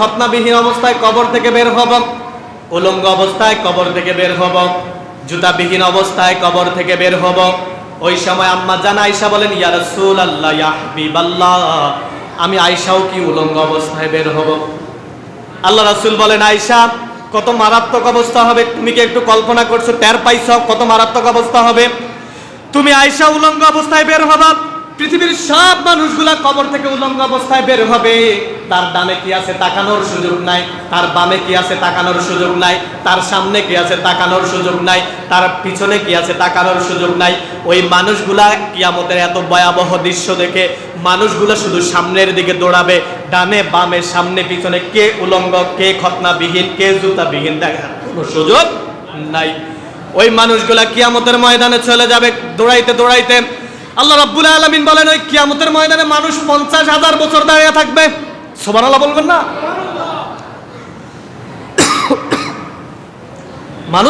খতনাবিহীন অবস্থায় কবর থেকে বের হব, উলঙ্গ অবস্থায় কবর থেকে বের হব, জুতাবিহীন অবস্থায় কবর থেকে বের হব। ওই সময় আম্মা জান আয়েশা বলেন, ইয়া রাসূলুল্লাহ, ইয়া হাবিবাল্লাহ, আমি আয়েশাও কি উলঙ্গ অবস্থায় বের হব? আল্লাহ রাসূল বলেন, আয়েশা, কত মারাত্মক অবস্থা হবে, তুমি কি একটু কল্পনা করছো, টের পাইছো কত মারাত্মক অবস্থা হবে? তুমি আয়েশা উলঙ্গ অবস্থায় বের হবা, পৃথিবীর সব মানুষগুলা কবর থেকে উলঙ্গ অবস্থায় বের হবে, তার ডানে কি আছে তাকানোর সুযোগ নাই, তার বামে কি আছে তাকানোর সুযোগ নাই, তার সামনে কি আছে তাকানোর সুযোগ নাই, তার পিছনে কি আছে তাকানোর সুযোগ নাই। ওই মানুষগুলা কিয়ামতের এত ভয়াবহ দৃশ্য দেখে মানুষগুলা শুধু সামনের দিকে দৌড়াবে, ডানে বামে সামনে পিছনে কে উলঙ্গ কে খতনাবিহীন কে জুতাবিহীন দেখার কোনো সুযোগ নাই। ওই মানুষগুলা কিয়ামতের ময়দানে চলে যাবে দৌড়াইতে দৌড়াইতে। আল্লাহ রাব্বুল আলামিন বলেন, ওই কিয়ামতের ময়দানে মানুষ 50,000 বছর দাঁড়িয়ে থাকবে। সুবহানাল্লাহ বলবেন না? মানুষ